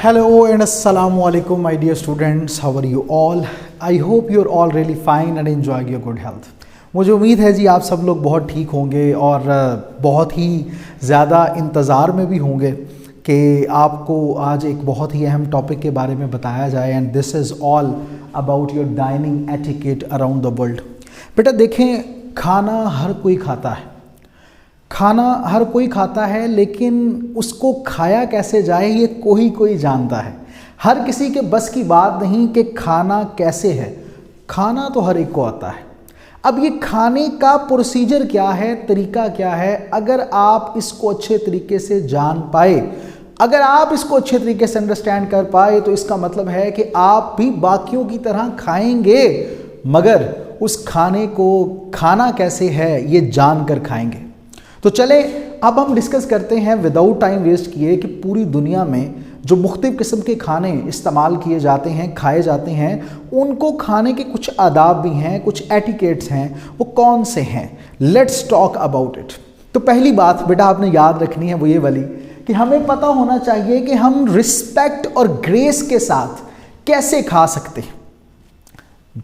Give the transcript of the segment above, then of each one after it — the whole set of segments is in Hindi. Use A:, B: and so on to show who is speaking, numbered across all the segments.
A: Hello and assalamu alaikum my dear students, how are you all? I hope you are all really fine and enjoying your good health. मुझे उम्मीद है जी आप सब लोग बहुत ठीक होंगे और बहुत ही ज़्यादा इंतज़ार में भी होंगे कि आपको आज एक बहुत ही अहम टॉपिक के बारे में बताया जाए and this is all about your dining etiquette around the world. बेटा देखें, खाना हर कोई खाता है, खाना हर कोई खाता है, लेकिन उसको खाया कैसे जाए ये कोई जानता है। हर किसी के बस की बात नहीं कि खाना कैसे है। खाना तो हर एक को आता है। अब ये खाने का प्रोसीजर क्या है, तरीका क्या है, अगर आप इसको अच्छे तरीके से जान पाए, अगर आप इसको अच्छे तरीके से अंडरस्टैंड कर पाए, तो इसका मतलब है कि आप भी बाकियों की तरह खाएंगे, मगर उस खाने को खाना कैसे है ये जान कर खाएंगे। तो चले अब हम डिस्कस करते हैं विदाउट टाइम वेस्ट किए कि पूरी दुनिया में जो मुख्तलिफ किस्म के खाने इस्तेमाल किए जाते हैं, खाए जाते हैं, उनको खाने के कुछ आदाब भी हैं, कुछ एटिकेट्स हैं, वो कौन से हैं। Let's talk about it. तो पहली बात बेटा आपने याद रखनी है वो ये वाली कि हमें पता होना चाहिए कि हम रिस्पेक्ट और ग्रेस के साथ कैसे खा सकते हैं।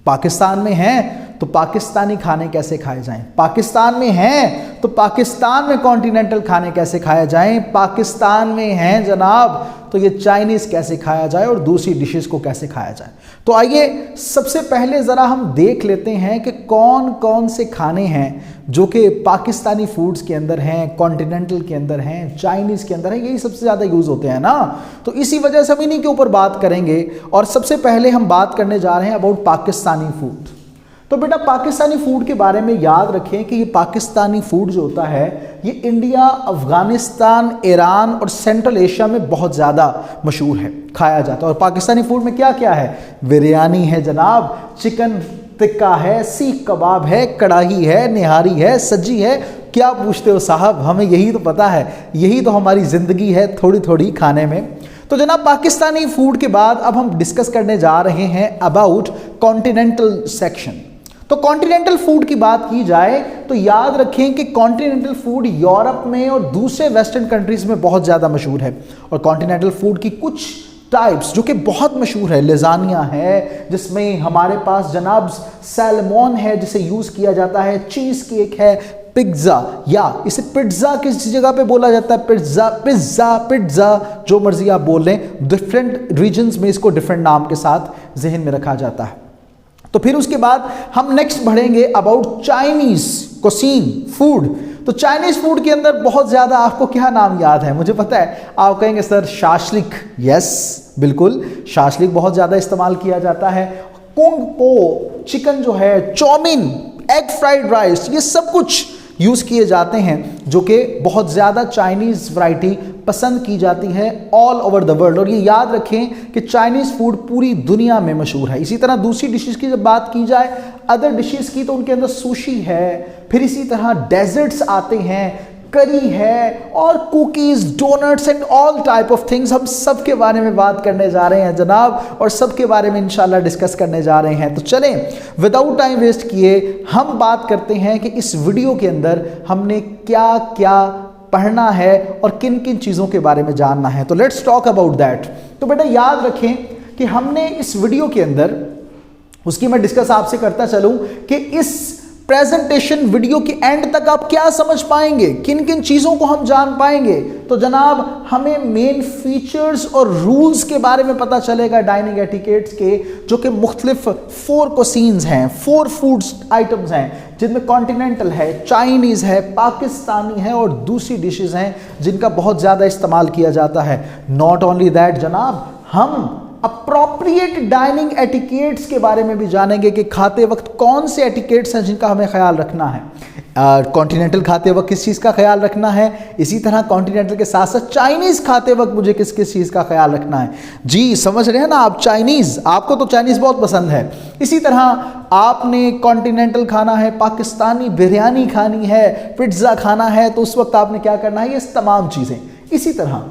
A: पाकिस्तान में हैं तो पाकिस्तानी खाने कैसे खाए जाएं, पाकिस्तान में हैं तो पाकिस्तान में कॉन्टिनेंटल खाने कैसे खाए जाएं, पाकिस्तान में हैं जनाब तो ये चाइनीज़ कैसे खाया जाए और दूसरी डिशेस को कैसे खाया जाए। तो आइए सबसे पहले ज़रा हम देख लेते हैं कि कौन कौन से खाने हैं जो कि पाकिस्तानी फूड्स के अंदर हैं, कॉन्टिनेंटल के अंदर हैं, चाइनीज़ के अंदर हैं, यही सबसे ज़्यादा यूज़ होते हैं ना। तो इसी वजह से हम इन्हीं के ऊपर बात करेंगे और सबसे पहले हम बात करने जा रहे हैं अबाउट पाकिस्तानी फूड। तो बेटा पाकिस्तानी फूड के बारे में याद रखें कि ये पाकिस्तानी फूड जो होता है ये इंडिया, अफ़गानिस्तान, ईरान और सेंट्रल एशिया में बहुत ज़्यादा मशहूर है, खाया जाता है। और पाकिस्तानी फूड में क्या क्या है? बिरयानी है जनाब, चिकन टिक्का है, सीख कबाब है, कढ़ाई है, निहारी है, सज्जी है। क्या पूछते हो साहब, हमें यही तो पता है, यही तो हमारी ज़िंदगी है थोड़ी थोड़ी खाने में। तो जनाब पाकिस्तानी फूड के बाद अब हम डिस्कस करने जा रहे हैं अबाउट कॉन्टिनेंटल सेक्शन। तो कॉन्टिनेंटल फूड की बात की जाए तो याद रखें कि कॉन्टिनेंटल फूड यूरोप में और दूसरे वेस्टर्न कंट्रीज़ में बहुत ज़्यादा मशहूर है। और कॉन्टिनेंटल फूड की कुछ टाइप्स जो कि बहुत मशहूर है, लेज़ानिया है जिसमें हमारे पास जनाब सैलमोन है जिसे यूज़ किया जाता है, चीज़ केक है, पिज़्ज़ा, या इसे पिज़्ज़ा किस जगह पे बोला जाता है, पिज़्ज़ा पिज़्ज़ा पिज़्ज़ा जो मर्जी आप बोल लें, डिफरेंट रीजन्स में इसको डिफरेंट नाम के साथ जहन में रखा जाता है। तो फिर उसके बाद हम नेक्स्ट बढ़ेंगे अबाउट चाइनीज़ कुसीन फूड। तो चाइनीज़ फूड के अंदर बहुत ज़्यादा आपको क्या नाम याद है? मुझे पता है आप कहेंगे सर शाशलिक। यस बिल्कुल, शाशलिक बहुत ज़्यादा इस्तेमाल किया जाता है। कुंग पो चिकन जो है, चौमिन, एग फ्राइड राइस, ये सब कुछ यूज़ किए जाते हैं जो कि बहुत ज़्यादा चाइनीज़ वैरायटी पसंद की जाती है ऑल ओवर द वर्ल्ड। और ये याद रखें कि चाइनीज़ फूड पूरी दुनिया में मशहूर है। इसी तरह दूसरी डिशेस की जब बात की जाए, अदर डिशेस की, तो उनके अंदर सुशी है, फिर इसी तरह डेजर्ट्स आते हैं, करी है और cookies, donuts and all type of things. हम सब के बारे में बात करने जा रहे हैं जनाब और सब के बारे में इंशाल्लाह डिस्कस करने जा रहे हैं। तो चलें विदाउट टाइम वेस्ट किए हम बात करते हैं कि इस वीडियो के अंदर हमने क्या क्या पढ़ना है और किन किन चीज़ों के बारे में जानना है। तो लेट्स टॉक अबाउट दैट। तो बेटा याद रखें कि हमने इस वीडियो के अंदर, उसकी मैं डिस्कस आपसे करता चलूँ कि इस प्रेजेंटेशन वीडियो के एंड तक आप क्या समझ पाएंगे, किन किन चीज़ों को हम जान पाएंगे। तो जनाब हमें मेन फीचर्स और रूल्स के बारे में पता चलेगा डाइनिंग एटिकेट्स के, जो कि मुख्तलिफ 4 कुसीन्स हैं, 4 फूड्स आइटम्स हैं जिनमें कॉन्टिनेंटल है, चाइनीज़ है, पाकिस्तानी है और दूसरी डिशेज़ हैं जिनका बहुत ज़्यादा इस्तेमाल किया जाता है। नॉट ओनली दैट जनाब, हम अप्रोप्रिएट डाइनिंग एटिकेट्स के बारे में भी जानेंगे कि खाते वक्त कौन से एटिकेट्स हैं जिनका हमें ख्याल रखना है। कॉन्टिनेंटल खाते वक्त किस चीज़ का ख्याल रखना है, इसी तरह कॉन्टिनेंटल के साथ साथ चाइनीज़ खाते वक्त मुझे किस किस चीज़ का ख्याल रखना है। जी समझ रहे हैं ना आप, चाइनीज़, आपको तो चाइनीज़ बहुत पसंद है। इसी तरह आपने कॉन्टिनेंटल खाना है, पाकिस्तानी बिरयानी खानी है, पिज़्ज़ा खाना है, तो उस वक्त आपने क्या करना है, ये तमाम चीज़ें। इसी तरह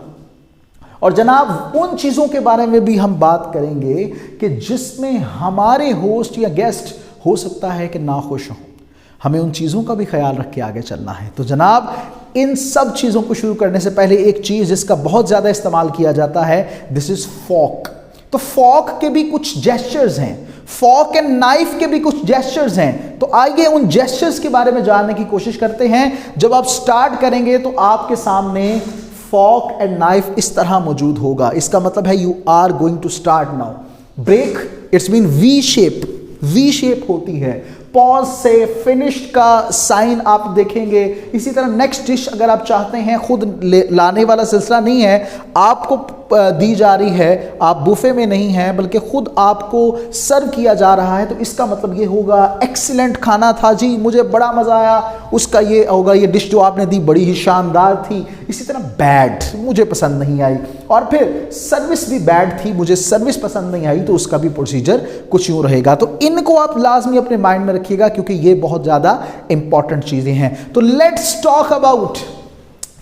A: और जनाब उन चीज़ों के बारे में भी हम बात करेंगे कि जिसमें हमारे होस्ट या गेस्ट हो सकता है कि नाखुश हों, हमें उन चीज़ों का भी ख्याल रख के आगे चलना है। तो जनाब इन सब चीज़ों को शुरू करने से पहले एक चीज़ जिसका बहुत ज़्यादा इस्तेमाल किया जाता है, दिस इज फॉक। तो फॉक के भी कुछ जेस्चर्स हैं, फॉक एंड नाइफ के भी कुछ जेस्चर्स हैं। तो आइए उन जेस्चर्स के बारे में जानने की कोशिश करते हैं। जब आप स्टार्ट करेंगे तो आपके सामने फॉक एंड नाइफ इस तरह मौजूद होगा। इसका मतलब है you are going to start now. Break it's mean V shape, V shape होती है। पॉज से फिनिश्ड का साइन आप देखेंगे। इसी तरह नेक्स्ट डिश अगर आप चाहते हैं, खुद लाने वाला सिलसिला नहीं है, आपको दी जा रही है, आप बुफे में नहीं हैं बल्कि खुद आपको सर्व किया जा रहा है, तो इसका मतलब ये होगा एक्सीलेंट खाना था जी, मुझे बड़ा मज़ा आया। उसका ये होगा ये डिश जो आपने दी बड़ी ही शानदार थी। इसी तरह बैड, मुझे पसंद नहीं आई। और फिर सर्विस भी बैड थी, मुझे सर्विस पसंद नहीं आई, तो उसका भी प्रोसीजर कुछ यूँ रहेगा। तो इनको आप लाजमी अपने माइंड में रखिएगा क्योंकि ये बहुत ज़्यादा इंपॉर्टेंट चीज़ें हैं। तो let's talk about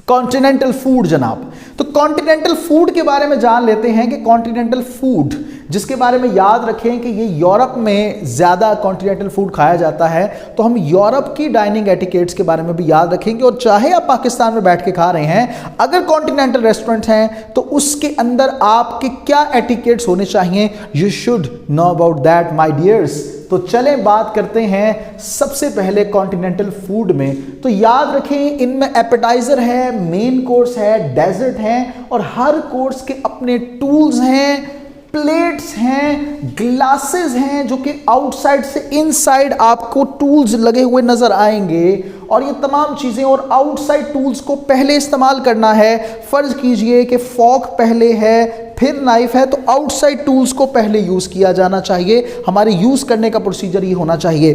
A: continental food जनाब। तो कॉन्टिनेंटल फूड के बारे में जान लेते हैं कि कॉन्टिनेंटल फूड, जिसके बारे में याद रखें कि ये यूरोप में ज़्यादा कॉन्टिनेंटल फूड खाया जाता है, तो हम यूरोप की डाइनिंग एटिकेट्स के बारे में भी याद रखेंगे। और चाहे आप पाकिस्तान में बैठ के खा रहे हैं, अगर कॉन्टिनेंटल रेस्टोरेंट हैं तो उसके अंदर आपके क्या एटिकेट्स होने चाहिए, you should know about that my dears. तो चलें बात करते हैं सबसे पहले कॉन्टिनेंटल फूड में। तो याद रखें इनमें एपेटाइजर है, मेन कोर्स है, डेजर्ट है, और हर कोर्स के अपने टूल्स हैं, प्लेट्स हैं, ग्लासेस हैं, जो कि आउटसाइड से इनसाइड आपको टूल्स लगे हुए नजर आएंगे। और ये तमाम चीज़ें और आउटसाइड टूल्स को पहले इस्तेमाल करना है। फर्ज कीजिए कि फॉक पहले है फिर नाइफ है, तो आउटसाइड टूल्स को पहले यूज़ किया जाना चाहिए। हमारे यूज़ करने का प्रोसीजर ये होना चाहिए।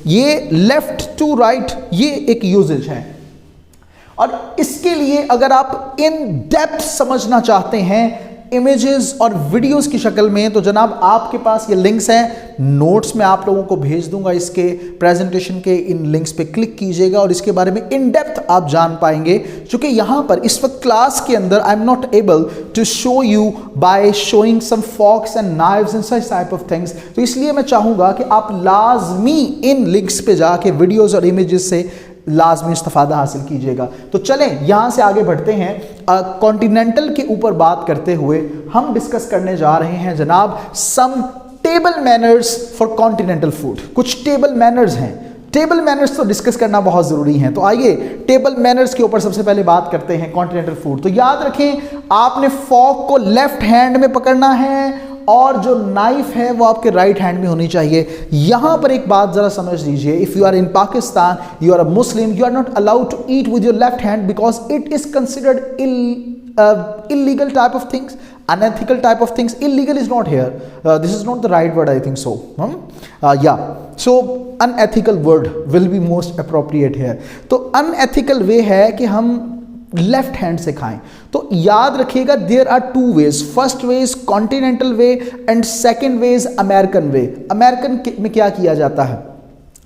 A: ये लेफ्ट टू राइट ये एक यूजेज है। और इसके लिए अगर आप इन डेप्थ समझना चाहते हैं इमेजेस और वीडियोस की शक्ल में, तो जनाब आपके पास ये लिंक्स हैं, नोट्स में आप लोगों को भेज दूंगा इसके प्रेजेंटेशन के। इन लिंक्स पे क्लिक कीजिएगा और इसके बारे में इन डेप्थ आप जान पाएंगे। क्योंकि यहाँ पर इस वक्त क्लास के अंदर I am not able to show you by showing some forks and knives and such type of things. तो इसलिए मैं चाहूँगा कि आप लाजमी इन लिंक्स पे जाके वीडियोज़ और इमेजेस से लाजमी इस्तिफादा हासिल कीजिएगा। तो चलें यहाँ से आगे बढ़ते हैं। कॉन्टिनेंटल के ऊपर बात करते हुए हम डिस्कस करने जा रहे हैं जनाब some table manners for continental food. कुछ टेबल मैनर्स हैं, टेबल मैनर्स तो डिस्कस करना बहुत ज़रूरी है। तो आइए टेबल मैनर्स के ऊपर सबसे पहले बात करते हैं कॉन्टिनेंटल फूड। तो याद रखें आपने फॉक को लेफ्ट हैंड में पकड़ना है और जो नाइफ है वो आपके राइट हैंड में होनी चाहिए। यहां पर एक बात जरा समझ लीजिए, if you are in Pakistan, you are a Muslim, you are not allowed to eat with your left hand because it is considered illegal type of things, unethical type of things. Illegal is not here, this is not the right word, I think so. Yeah, so unethical word will be most appropriate here. तो unethical way है कि हम लेफ्ट हैंड से खाएं। तो याद रखिएगा there are two ways, first way is continental way and second way is American way. American में क्या किया जाता है,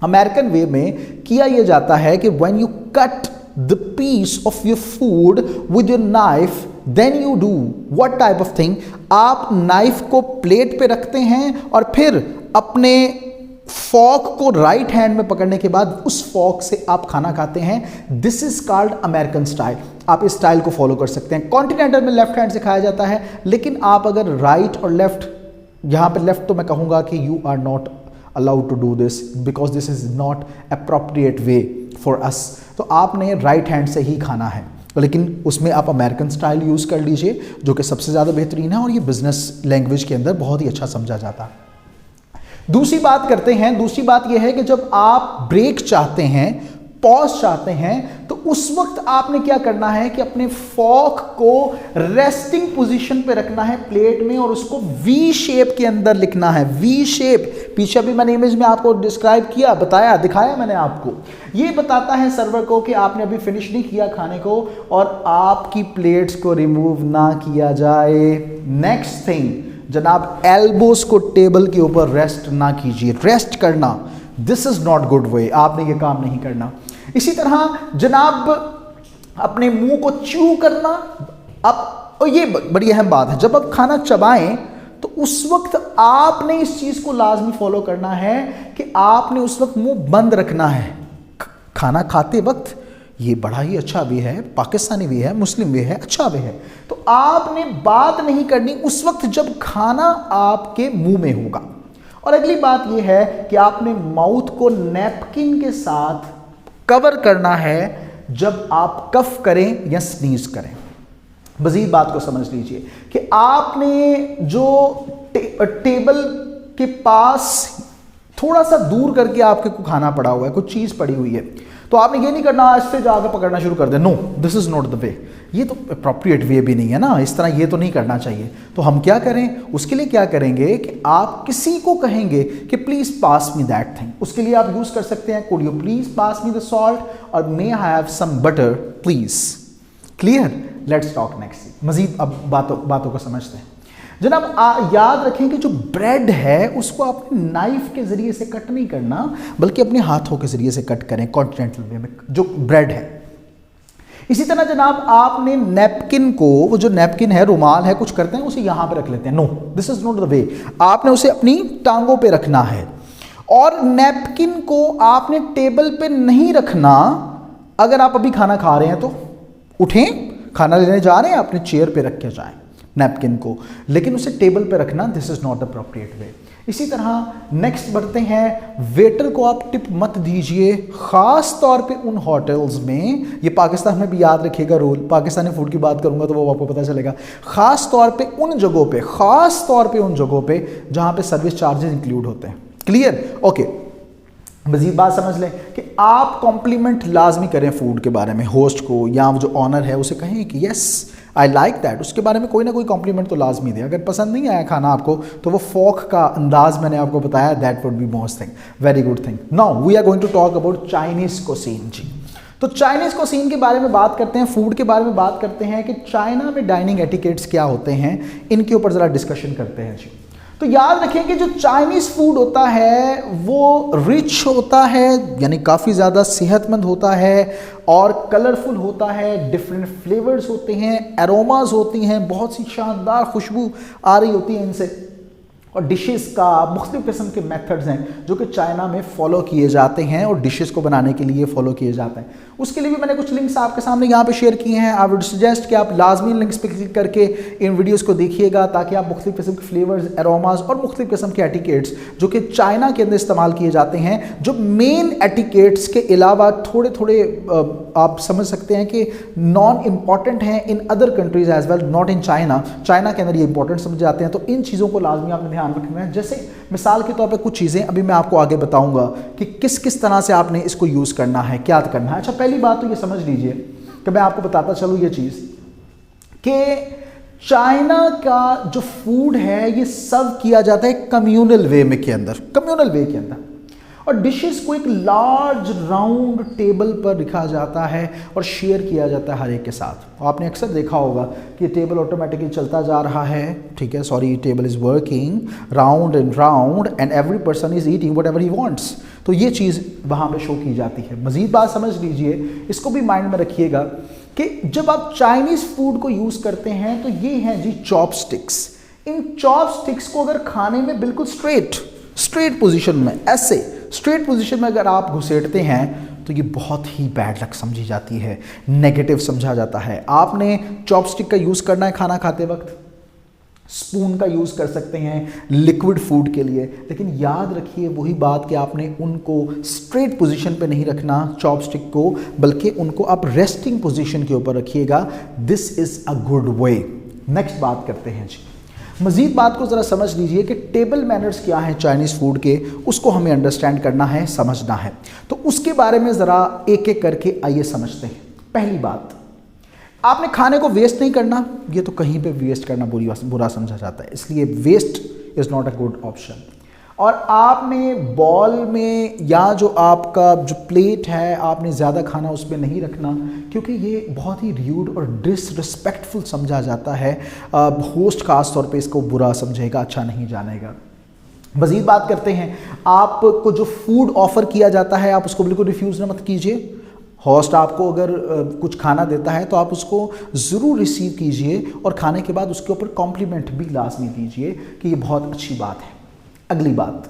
A: अमेरिकन वे में किया यह जाता है कि when you cut the piece of your food with your knife then you do what type of thing, आप नाइफ को प्लेट पे रखते हैं और फिर अपने फॉक को राइट हैंड में पकड़ने के बाद उस फॉक से आप खाना खाते हैं। This is called American style. आप इस स्टाइल को फॉलो कर सकते हैं। कॉन्टिनेंटल में लेफ्ट हैंड से खाया जाता है, लेकिन आप अगर राइट और लेफ्ट, यहाँ पे लेफ्ट तो मैं कहूँगा कि you are not allowed to do this because this is not appropriate way for us. तो आपने राइट हैंड से ही खाना है, लेकिन उसमें आप अमेरिकन स्टाइल यूज़ कर लीजिए जो कि सबसे ज़्यादा बेहतरीन है और ये बिजनेस लैंग्वेज के अंदर बहुत ही अच्छा समझा जाता है। दूसरी बात करते हैं। दूसरी बात यह है कि जब आप ब्रेक चाहते हैं, पॉज चाहते हैं, तो उस वक्त आपने क्या करना है कि अपने फॉक को रेस्टिंग पोजीशन पे रखना है प्लेट में और उसको वी शेप के अंदर लिखना है। वी शेप पीछे भी मैंने इमेज में आपको डिस्क्राइब किया, बताया, दिखाया मैंने आपको। ये बताता है सर्वर को कि आपने अभी फिनिश नहीं किया खाने को और आपकी प्लेट्स को रिमूव ना किया जाए। नेक्स्ट थिंग जनाब, एल्बोस को टेबल के ऊपर रेस्ट ना कीजिए। रेस्ट करना, this is not good way, आपने ये काम नहीं करना। इसी तरह जनाब अपने मुंह को च्यू करना। अब ये बड़ी अहम बात है, जब आप खाना चबाएं तो उस वक्त आपने इस चीज को लाजमी फॉलो करना है कि आपने उस वक्त मुंह बंद रखना है। खाना खाते वक्त ये बड़ा ही अच्छा वे है, पाकिस्तानी वे है, मुस्लिम वे है, अच्छा वे है। तो आपने बात नहीं करनी उस वक्त जब खाना आपके मुंह में होगा। और अगली बात यह है कि आपने माउथ को नैपकिन के साथ कवर करना है जब आप कफ करें या स्नीज करें। मजीद बात को समझ लीजिए कि आपने जो टेबल के पास थोड़ा सा दूर करके आपके को खाना पड़ा हुआ है, कुछ चीज़ पड़ी हुई है, तो आपने ये नहीं करना इससे जाकर पकड़ना शुरू कर दे। No, this is not the way. ये तो अप्रोप्रिएट वे भी नहीं है ना, इस तरह ये तो नहीं करना चाहिए। तो हम क्या करें, उसके लिए क्या करेंगे कि आप किसी को कहेंगे कि please pass me that thing. उसके लिए आप यूज़ कर सकते हैं could you please pass me the salt और may I have some butter please. Clear? Let's talk next. मजीद अब बातों को समझते हैं। जनाब याद रखें कि जो ब्रेड है उसको आपने नाइफ के जरिए से कट नहीं करना, बल्कि अपने हाथों के जरिए से कट करें कॉन्टिनेंटल वे में जो ब्रेड है। इसी तरह जनाब आपने नैपकिन को, वो जो नैपकिन है, रुमाल है, कुछ करते हैं उसे यहां पे रख लेते हैं। No, this is not the way. आपने उसे अपनी टांगों पे रखना है और नैपकिन को आपने टेबल पे नहीं रखना। अगर आप अभी खाना खा रहे हैं तो उठें, खाना लेने जा रहे हैं, अपने चेयर पे रख के जाएं नैपकिन को, लेकिन उसे टेबल पे रखना, this is not the appropriate way. इसी तरह नेक्स्ट बढ़ते हैं, वेटर को आप टिप मत दीजिए, खास तौर पे उन होटल्स में, ये पाकिस्तान में भी याद रखिएगा रूल, पाकिस्तानी फूड की बात करूंगा तो वो आपको पता चलेगा, खास तौर पे उन जगहों पे जहां पे सर्विस चार्जेस इंक्लूड होते हैं। क्लियर? ओके। मजीद बात समझ लें कि आप कॉम्प्लीमेंट लाजमी करें फूड के बारे में, होस्ट को या जो ऑनर है उसे कहें कि यस आई लाइक दैट, उसके बारे में कोई ना कोई कॉम्प्लीमेंट तो लाजमी दे। अगर पसंद नहीं आया खाना आपको तो वो फोक का अंदाज मैंने आपको बताया, that would be most thing, very good thing. Now we are going to talk about Chinese cuisine जी। तो चाइनीज कुजीन के बारे में बात करते हैं, फूड के बारे में बात करते हैं कि चाइना में डाइनिंग एटिकेट्स क्या होते हैं, इनके ऊपर ज़रा डिस्कशन करते हैं जी। तो याद रखें कि जो चाइनीज़ फूड होता है वो रिच होता है, यानी काफ़ी ज़्यादा सेहतमंद होता है और कलरफुल होता है, डिफरेंट फ्लेवर्स होते हैं, एरोमाज होती हैं, बहुत सी शानदार खुशबू आ रही होती है इनसे, और डिशेस का मुख्तलिफ किस्म के मेथड्स हैं जो कि चाइना में फॉलो किए जाते हैं और डिशेस को बनाने के लिए फॉलो किए जाते हैं। उसके लिए भी मैंने कुछ लिंक्स आपके सामने यहाँ पे शेयर किए हैं। आई वुड सजेस्ट कि आप लाजमी लिंक्स पे क्लिक करके इन वीडियोस को देखिएगा ताकि आप मुख्तलिफ किस्म के फ्लेवर्स, एरोमास और मुख्तलिफ किस्म के एटिकेट्स जो कि चाइना के अंदर इस्तेमाल किए जाते हैं, जो मेन एटिकेट्स के अलावा थोड़े थोड़े आप समझ सकते हैं कि नॉन इम्पॉर्टेंट हैं in other countries as well, not in China. China के अंदर ये इंपॉर्टेंट समझ जाते हैं, तो इन चीज़ों को लाजमी आपने ध्यान रखना है। जैसे मिसाल के तौर पे कुछ चीज़ें अभी मैं आपको आगे बताऊंगा कि किस किस तरह से आपने इसको यूज़ करना है, क्या करना है। अच्छा, पहली बात तो ये समझ लीजिए कि मैं आपको बताता चलूँ ये चीज़ कि चाइना का जो फूड है ये सर्व किया जाता है कम्युनल वे में के अंदर, कम्युनल वे के अंदर, और डिशेस को एक लार्ज राउंड टेबल पर रखा जाता है और शेयर किया जाता है हर एक के साथ। आपने अक्सर देखा होगा कि टेबल ऑटोमेटिकली चलता जा रहा है, ठीक है, sorry, table is working round and every person is eating what ever he wants. तो ये चीज़ वहाँ पे शो की जाती है। मज़ीद बात समझ लीजिए, इसको भी माइंड में रखिएगा कि जब आप चाइनीज़ फूड को यूज़ करते हैं तो ये हैं जी चॉपस्टिक्स। इन चॉपस्टिक्स को अगर खाने में बिल्कुल स्ट्रेट पोजीशन में, ऐसे स्ट्रेट पोजीशन में अगर आप घुसेड़ते हैं तो ये बहुत ही बैड लक समझी जाती है, नेगेटिव समझा जाता है। आपने चॉपस्टिक का यूज़ करना है खाना खाते वक्त, स्पून का यूज़ कर सकते हैं लिक्विड फूड के लिए, लेकिन याद रखिए वही बात कि आपने उनको स्ट्रेट पोजीशन पे नहीं रखना चॉपस्टिक को, बल्कि उनको आप रेस्टिंग पोजीशन के ऊपर रखिएगा। This is a good way. Next बात करते हैं जी, मज़ीद बात को ज़रा समझ लीजिए कि टेबल मैनर्स क्या हैं चाइनीज़ फूड के, उसको हमें अंडरस्टैंड करना है, समझना है। तो उसके बारे में ज़रा एक एक करके आइए समझते हैं। पहली बात, आपने खाने को वेस्ट नहीं करना। ये तो कहीं पे वेस्ट करना बुरा समझा जाता है, इसलिए waste is not a good option. और आपने बॉल में या जो आपका जो प्लेट है आपने ज़्यादा खाना उसमें नहीं रखना, क्योंकि ये बहुत ही र्यूड और डिसरिस्पेक्टफुल समझा जाता है। होस्ट खास तौर पे इसको बुरा समझेगा, अच्छा नहीं जानेगा। मज़ीद बात करते हैं, आपको जो फूड ऑफ़र किया जाता है आप उसको बिल्कुल रिफ्यूज़ मत कीजिए। होस्ट आपको अगर कुछ खाना देता है तो आप उसको ज़रूर रिसीव कीजिए और खाने के बाद उसके ऊपर कॉम्प्लीमेंट भी लाजमी दीजिए कि ये बहुत अच्छी बात है। अगली बात,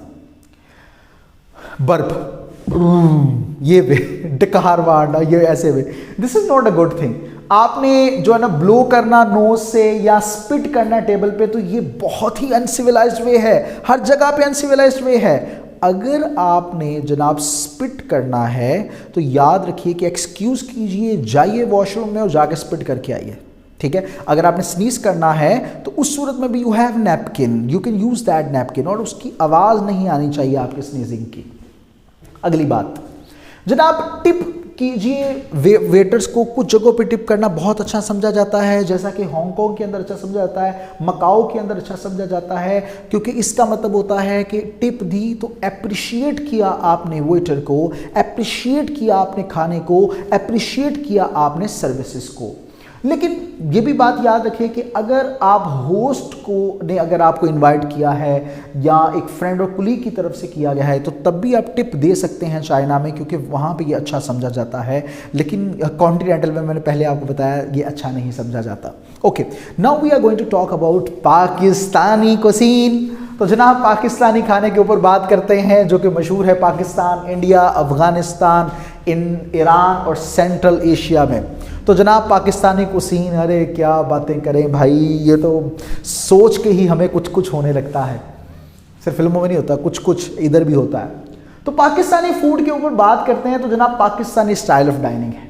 A: बर्प। ये वे डकार मारना, ये ऐसे वे, this is not a good thing. आपने जो है ना ब्लो करना नोज से या स्पिट करना टेबल पे, तो ये बहुत ही अनसिविलाइज्ड वे है, हर जगह पे अनसिविलाइज्ड वे है। अगर आपने जनाब स्पिट करना है तो याद रखिए कि एक्सक्यूज कीजिए, जाइए वॉशरूम में और जाके स्पिट करके आइए, ठीक है। अगर आपने स्नीज करना है तो उस सूरत में भी you have napkin, you can use that napkin, और उसकी आवाज नहीं आनी चाहिए आपके स्नीजिंग की। अगली बात जनाब, टिप कीजिए। वेटर्स को कुछ जगहों पे टिप करना बहुत अच्छा समझा जाता है, जैसा कि हांगकांग के अंदर अच्छा समझा जाता है, मकाओ के अंदर अच्छा समझा जाता है, क्योंकि इसका मतलब होता है कि टिप दी तो अप्रिशिएट किया आपने वेटर को, अप्रिशिएट किया आपने खाने को, अप्रिशिएट किया आपने सर्विसेज को। लेकिन ये भी बात याद रखिए कि अगर आप होस्ट को ने अगर आपको इनवाइट किया है या एक फ्रेंड और कुलीग की तरफ से किया गया है, तो तब भी आप टिप दे सकते हैं चाइना में, क्योंकि वहाँ पे ये अच्छा समझा जाता है। लेकिन कॉन्टिनेंटल में मैंने पहले आपको बताया ये अच्छा नहीं समझा जाता। Okay, now we are going to talk about Pakistani cuisine. तो जनाब पाकिस्तानी खाने के ऊपर बात करते हैं, जो कि मशहूर है पाकिस्तान, इंडिया, अफ़गानिस्तान, ईरान और सेंट्रल एशिया में। तो जनाब पाकिस्तानी कुसीन, अरे क्या बातें करें भाई, ये तो सोच के ही हमें कुछ कुछ होने लगता है। सिर्फ फिल्मों में नहीं होता, कुछ कुछ इधर भी होता है। तो पाकिस्तानी फूड के ऊपर बात करते हैं तो जनाब पाकिस्तानी स्टाइल ऑफ डाइनिंग है,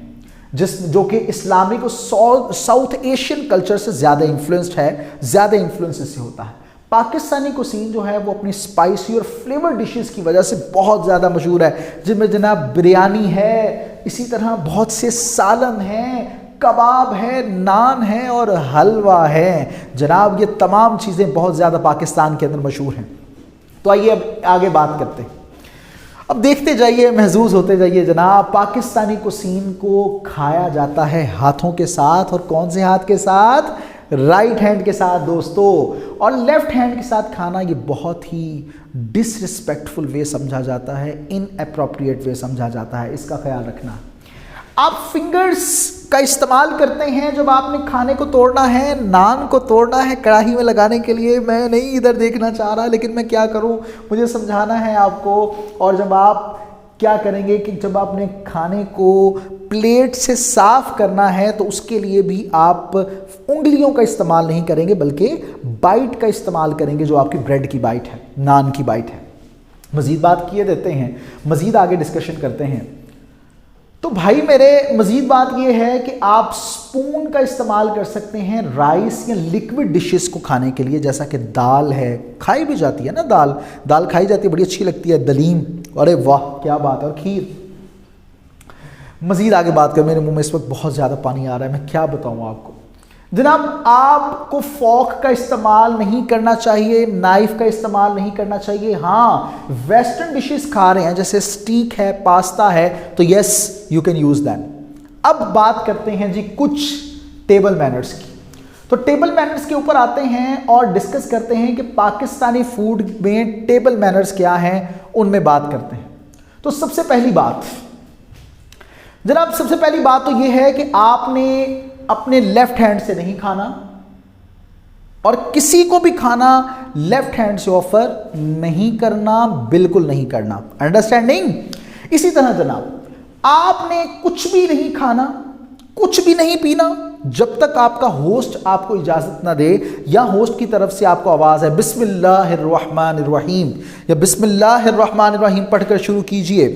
A: जो कि इस्लामिक और साउथ एशियन कल्चर से ज़्यादा इन्फ्लुएंस्ड है, ज़्यादा इन्फ्लुएंस इससे होता है। पाकिस्तानी कुसीन जो है वो अपनी स्पाइसी और फ्लेवर डिशेस की वजह से बहुत ज़्यादा मशहूर है, जिनमें जनाब बिरयानी है, इसी तरह बहुत से सालन हैं, कबाब है, नान है और हलवा है। जनाब ये तमाम चीज़ें बहुत ज़्यादा पाकिस्तान के अंदर मशहूर हैं। तो आइए अब आगे बात करते हैं। अब देखते जाइए, महसूस होते जाइए जनाब, पाकिस्तानी कुसीन को खाया जाता है हाथों के साथ, और कौन से हाथ के साथ? राइट हैंड के साथ दोस्तों। और लेफ्ट हैंड के साथ खाना ये बहुत ही डिसरिस्पेक्टफुल वे समझा जाता है, इनअप्रोप्रिएट वे समझा जाता है, इसका ख्याल रखना। आप फिंगर्स का इस्तेमाल करते हैं जब आपने खाने को तोड़ना है, नान को तोड़ना है कढ़ाई में लगाने के लिए। मैं नहीं इधर देखना चाह रहा, लेकिन मैं क्या करूं, मुझे समझाना है आपको। और जब आप क्या करेंगे कि जब आपने खाने को प्लेट से साफ करना है तो उसके लिए भी आप उंगलियों का इस्तेमाल नहीं करेंगे, बल्कि बाइट का इस्तेमाल करेंगे, जो आपकी ब्रेड की बाइट है, नान की बाइट है। मज़ीद बात किए देते हैं, मज़ीद आगे डिस्कशन करते हैं। तो भाई मेरे मज़ीद बात ये है कि आप स्पून का इस्तेमाल कर सकते हैं राइस या लिक्विड डिशेस को खाने के लिए, जैसा कि दाल है, खाई भी जाती है ना, दाल खाई जाती है, बड़ी अच्छी लगती है, दलीम, अरे वाह क्या बात है, और खीर। मज़ीद आगे बात कर, मेरे मुंह में इस वक्त बहुत ज़्यादा पानी आ रहा है, मैं क्या बताऊँ आपको। जनाब आपको फॉर्क का इस्तेमाल नहीं करना चाहिए, नाइफ का इस्तेमाल नहीं करना चाहिए। हाँ, वेस्टर्न डिशेस खा रहे हैं जैसे स्टीक है, पास्ता है, तो yes you can use them. अब बात करते हैं जी कुछ टेबल मैनर्स की। तो टेबल मैनर्स के ऊपर आते हैं और डिस्कस करते हैं कि पाकिस्तानी फूड में टेबल मैनर्स क्या हैं, उनमें बात करते हैं। तो सबसे पहली बात जनाब, सबसे पहली बात तो यह है कि आपने अपने लेफ्ट हैंड से नहीं खाना, और किसी को भी खाना लेफ्ट हैंड से ऑफर नहीं करना, बिल्कुल नहीं करना। अंडरस्टैंडिंग? इसी तरह जनाब आपने कुछ भी नहीं खाना, कुछ भी नहीं पीना जब तक आपका होस्ट आपको इजाजत ना दे, या होस्ट की तरफ से आपको आवाज है बिस्मिल्लाहिर्रहमानिर्रहीम या बिस्मिल्लाहिर्रहमानिर्रहीम पढ़कर शुरू कीजिए,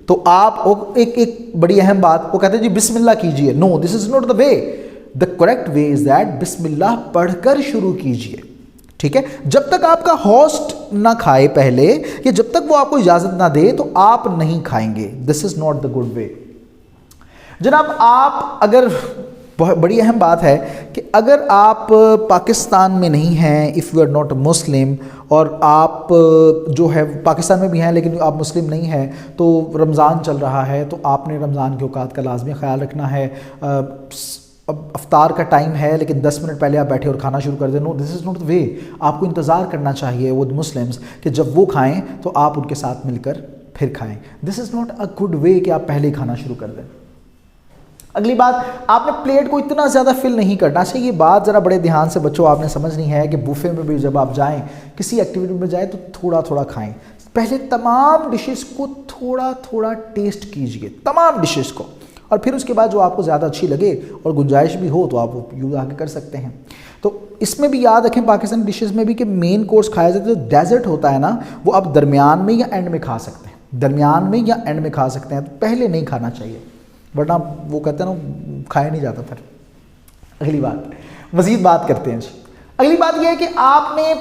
A: तो आप एक बड़ी अहम बात, वो कहते हैं जी बिस्मिल्लाह कीजिए। No, this is not the way. The correct way is that बिस्मिल्लाह पढ़कर शुरू कीजिए, ठीक है। जब तक आपका होस्ट ना खाए पहले, या जब तक वो आपको इजाजत ना दे, तो आप नहीं खाएंगे। This is not the good way. जनाब आप अगर, बहुत बड़ी अहम बात है कि अगर आप पाकिस्तान में नहीं हैं, इफ़ यू आर नॉट मुस्लिम, और आप जो है पाकिस्तान में भी हैं लेकिन आप मुस्लिम नहीं हैं, तो रमज़ान चल रहा है, तो आपने रमज़ान के औकात का लाजमी ख्याल रखना है। अब अफ्तार का टाइम है लेकिन 10 मिनट पहले आप बैठे और खाना शुरू कर दें, no, this is not the way. आपको इंतज़ार करना चाहिए वो मुस्लिम्स कि जब वो खाएं तो आप उनके साथ मिलकर फिर खाएं। This is not a good way कि आप पहले ही खाना शुरू कर दें। अगली बात, आपने प्लेट को इतना ज़्यादा फिल नहीं करना चाहिए। ये बात ज़रा बड़े ध्यान से बच्चों आपने समझनी है कि बुफे में भी जब आप जाएं, किसी एक्टिविटी में जाएं, तो थोड़ा थोड़ा खाएं। पहले तमाम डिशेस को थोड़ा थोड़ा टेस्ट कीजिए तमाम डिशेस को, और फिर उसके बाद जो आपको ज़्यादा अच्छी लगे और गुंजाइश भी हो तो आप वो यूज़ आगे कर सकते हैं। तो इसमें भी याद रखें पाकिस्तानी डिशेस में भी कि मेन कोर्स खाया जाता है, जो डेजर्ट होता है ना वो आप दरमियान में या एंड में खा सकते हैं, दरमियान में या एंड में खा सकते हैं, तो पहले नहीं खाना चाहिए वरना वो कहते हैं ना खाया नहीं जाता फिर। अगली बात, मज़ीद बात करते हैं जी। अगली बात यह है कि आपने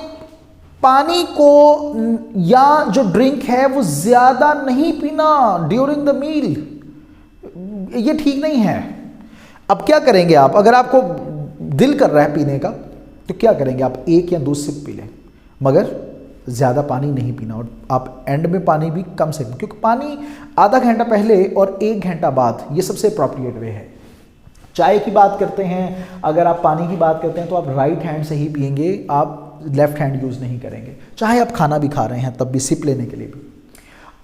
A: पानी को या जो ड्रिंक है वो ज़्यादा नहीं पीना ड्यूरिंग द मील, ये ठीक नहीं है। अब क्या करेंगे आप, अगर आपको दिल कर रहा है पीने का तो क्या करेंगे आप, 1 या 2 सिप पी लें, मगर ज़्यादा पानी नहीं पीना, और आप एंड में पानी भी कम से कम, क्योंकि पानी आधा घंटा पहले और 1 घंटा बाद ये सबसे अप्रोप्रिएट वे है। चाय की बात करते हैं, अगर आप पानी की बात करते हैं तो आप राइट हैंड से ही पिएंगे, आप लेफ्ट हैंड यूज़ नहीं करेंगे, चाहे आप खाना भी खा रहे हैं तब भी सिप लेने के लिए भी।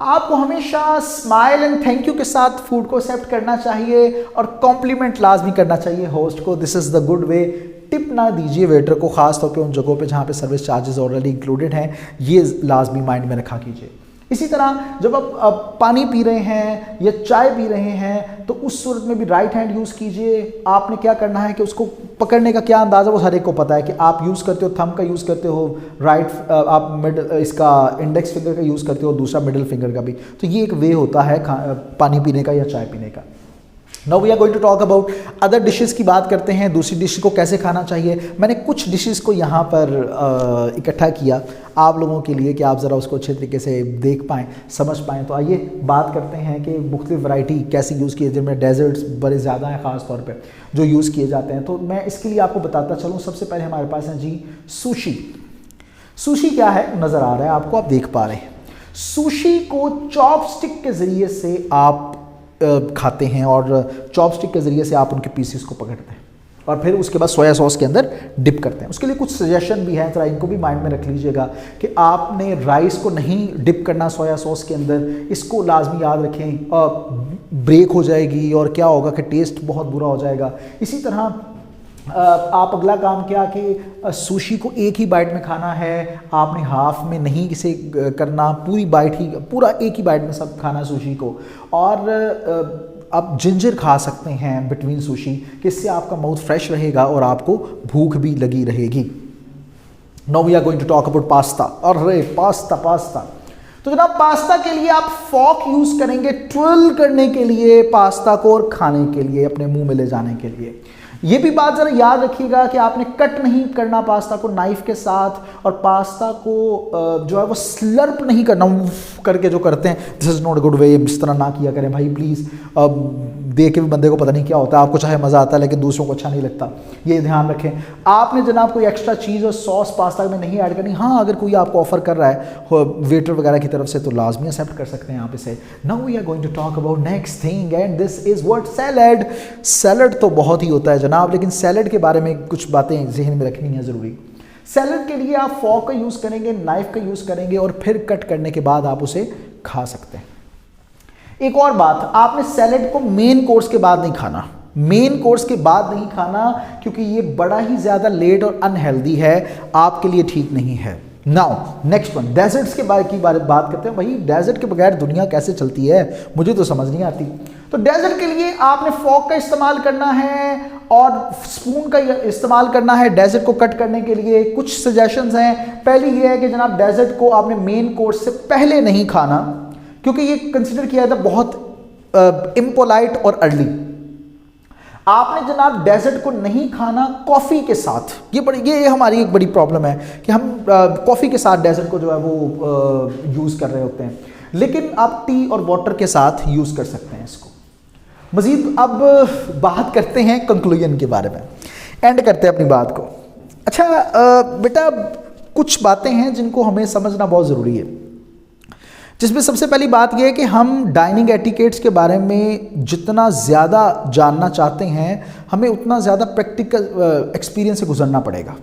A: आपको हमेशा स्माइल एंड थैंक यू के साथ फूड को एक्सेप्ट करना चाहिए और कॉम्प्लीमेंट लाजमी करना चाहिए होस्ट को, this is the good way. Tip ना दीजिए वेटर को, ख़ास तौर पे उन जगहों पे जहाँ पे सर्विस चार्जेस ऑलरेडी इंक्लूडेड हैं, ये लाजमी माइंड में रखा कीजिए। इसी तरह जब आप पानी पी रहे हैं या चाय पी रहे हैं तो उस सूरत में भी राइट हैंड यूज़ कीजिए। आपने क्या करना है कि उसको पकड़ने का क्या अंदाज़ा वो हर एक को पता है कि आप यूज़ करते हो थंब का यूज़ करते हो, राइट आप मिड इसका इंडेक्स फिंगर का यूज़ करते हो, दूसरा मिडिल फिंगर का भी, तो ये एक वे होता है पानी पीने का या चाय पीने का। Now we are going to talk about other dishes की बात करते हैं, दूसरी डिश को कैसे खाना चाहिए। मैंने कुछ डिशेस को यहाँ पर इकट्ठा किया आप लोगों के लिए कि आप ज़रा उसको अच्छे तरीके से देख पाएँ, समझ पाएँ। तो आइए बात करते हैं कि मुख्तलिफ वैरायटी कैसे यूज़ किए, जिनमें डेजर्ट्स बड़े ज़्यादा हैं ख़ास तौर पे जो यूज़ किए जाते हैं। तो मैं इसके लिए आपको बताता चलूँ। सबसे पहले हमारे पास है जी सुशी। सुशी क्या है नज़र आ रहा है आपको, आप देख पा रहे हैं। सुशी को चॉपस्टिक के ज़रिए से आप खाते हैं और चॉपस्टिक के ज़रिए से आप उनके पीसेस को पकड़ते हैं और फिर उसके बाद सोया सॉस के अंदर डिप करते हैं। उसके लिए कुछ सजेशन भी हैं, ज़रा इनको भी माइंड में रख लीजिएगा कि आपने राइस को नहीं डिप करना सोया सॉस के अंदर, इसको लाजमी याद रखें, ब्रेक हो जाएगी और क्या होगा कि टेस्ट बहुत बुरा हो जाएगा। इसी तरह आप अगला काम क्या कि सुशी को एक ही बाइट में खाना है, आपने हाफ में नहीं इसे करना, पूरी बाइट ही, पूरा एक ही बाइट में सब खाना सुशी को। और आप जिंजर खा सकते हैं बिटवीन सुशी, कि इससे आपका माउथ फ्रेश रहेगा और आपको भूख भी लगी रहेगी। Now we are going to talk about pasta. और पास्ता तो जनाब पास्ता के लिए आप फॉक यूज़ करेंगे ट्विल करने के लिए पास्ता को और खाने के लिए, अपने मुंह में ले जाने के लिए। ये भी बात ज़रा याद रखिएगा कि आपने कट नहीं करना पास्ता को नाइफ़ के साथ, और पास्ता को जो है वो स्लर्प नहीं करना करके जो करते हैं, this is not a good way. इस तरह ना किया करें भाई प्लीज़। देख के भी बंदे को पता नहीं क्या होता है, आपको चाहे मज़ा आता है लेकिन दूसरों को अच्छा नहीं लगता, ये ध्यान रखें। आपने जनाब कोई एक्स्ट्रा चीज़ और सॉस पास्ता में नहीं ऐड करनी। हाँ, अगर कोई आपको ऑफ़र कर रहा है वेटर वगैरह की तरफ से तो लाजमी एक्सेप्ट कर सकते हैं आप इसे। Now we are going to talk about next thing and this is what salad. Salad तो बहुत ही होता है जनाब, लेकिन सैलड के बारे में कुछ बातें जहन में रखनी है ज़रूरी। सैलड के लिए आप फॉर्क का यूज़ करेंगे, नाइफ़ का यूज़ करेंगे और फिर कट करने के बाद आप उसे खा सकते हैं। एक और बात, आपने सैलड को मेन कोर्स के बाद नहीं खाना, मेन कोर्स के बाद नहीं खाना, क्योंकि ये बड़ा ही ज़्यादा लेट और अनहेल्दी है, आपके लिए ठीक नहीं है। नाउ नेक्स्ट वन, डेजर्ट्स के बारे की बात करते हैं। भाई डेजर्ट के बगैर दुनिया कैसे चलती है, मुझे तो समझ नहीं आती। तो डेजर्ट के लिए आपने फॉर्क का इस्तेमाल करना है और स्पून का इस्तेमाल करना है डेजर्ट को कट करने के लिए। कुछ सजेशंस हैं। पहली ये है कि जनाब डेजर्ट को आपने मेन कोर्स से पहले नहीं खाना, क्योंकि ये कंसिडर किया जाता है बहुत इम्पोलाइट और अर्ली। आपने जनाब डेजर्ट को नहीं खाना कॉफ़ी के साथ। ये हमारी एक बड़ी प्रॉब्लम है कि हम कॉफ़ी के साथ डेजर्ट को जो है वो यूज़ कर रहे होते हैं, लेकिन आप टी और वाटर के साथ यूज़ कर सकते हैं इसको। मज़ीद अब बात करते हैं कंक्लूजन के बारे में, एंड करते हैं अपनी बात को। अच्छा बेटा, कुछ बातें हैं जिनको हमें समझना बहुत ज़रूरी है, जिसमें सबसे पहली बात यह है कि हम डाइनिंग एटिकेट्स के बारे में जितना ज़्यादा जानना चाहते हैं, हमें उतना ज़्यादा प्रैक्टिकल एक्सपीरियंस से गुजरना पड़ेगा।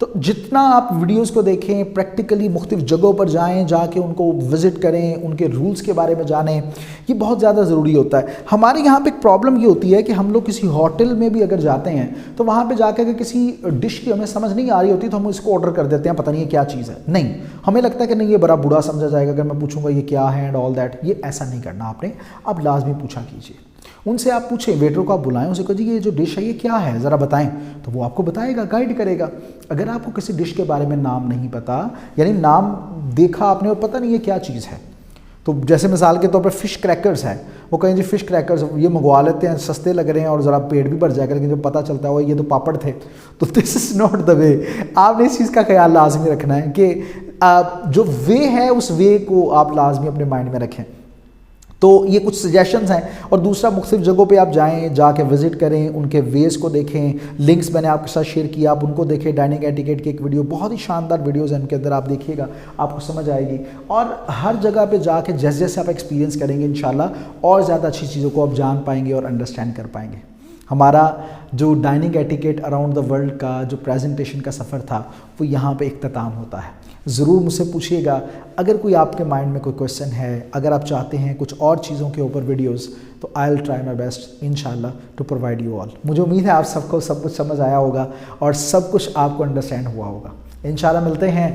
A: तो जितना आप वीडियोस को देखें, प्रैक्टिकली मुख्तलिफ जगहों पर जाएं, जाके उनको विज़िट करें, उनके रूल्स के बारे में जानें, ये बहुत ज़्यादा ज़रूरी होता है। हमारे यहाँ पे एक प्रॉब्लम ये होती है कि हम लोग किसी होटल में भी अगर जाते हैं तो वहाँ पे जाकर अगर किसी डिश की हमें समझ नहीं आ रही होती तो हम इसको ऑर्डर कर देते हैं, पता नहीं ये क्या चीज़ है। नहीं, हमें लगता है कि नहीं ये बड़ा बुरा समझा जाएगा अगर मैं पूछूंगा ये क्या है एंड ऑल दैट। ये ऐसा नहीं करना आपने, आप लाजमी पूछा कीजिए। उनसे आप पूछें, वेटर को आप बुलाएं, उनसे कहिए ये जो डिश है ये क्या है ज़रा बताएं, तो वो आपको बताएगा, गाइड करेगा। अगर आपको किसी डिश के बारे में नाम नहीं पता, यानी नाम देखा आपने और पता नहीं ये क्या चीज़ है, तो जैसे मिसाल के तौर पर फ़िश क्रैकर्स है, वो कहें जी फ़िश क्रैकर्स ये मंगवा लेते हैं, सस्ते लग रहे हैं और ज़रा पेट भी भर जाएगा, लेकिन जब पता चलता है वो ये तो पापड़ थे, तो this is not the way. आपने इस चीज़ का ख्याल लाजमी रखना है कि जो वे है उस वे को आप लाजमी अपने माइंड में रखें। तो ये कुछ सजेशंस हैं। और दूसरा, मुख्तलिफ जगहों पे आप जाएं, जाके विज़िट करें, उनके वेज़ को देखें। लिंक्स मैंने आपके साथ शेयर किया, आप उनको देखें। डाइनिंग एटिकेट की एक वीडियो, बहुत ही शानदार वीडियोज़ हैं उनके अंदर, आप देखिएगा, आपको समझ आएगी। और हर जगह पे जाके जैसे जैसे आप एक्सपीरियंस करेंगे इंशाल्लाह और ज़्यादा अच्छी चीज़ों को आप जान पाएंगे और अंडरस्टैंड कर पाएंगे। हमारा जो dining etiquette around the world का जो प्रेजेंटेशन का सफ़र था वो यहाँ पे इख्तिताम होता है। ज़रूर मुझसे पूछिएगा अगर कोई आपके माइंड में कोई क्वेश्चन है, अगर आप चाहते हैं कुछ और चीज़ों के ऊपर वीडियोस, तो I will try my best इंशाल्लाह टू प्रोवाइड यू ऑल। मुझे उम्मीद है आप सबको सब कुछ समझ आया होगा और सब कुछ आपको अंडरस्टैंड हुआ होगा। इंशाल्लाह मिलते हैं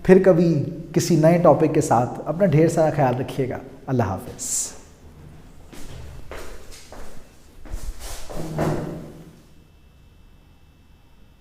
A: फिर कभी किसी नए टॉपिक के साथ। अपना ढेर सारा ख्याल रखिएगा। अल्लाह हाफिज़।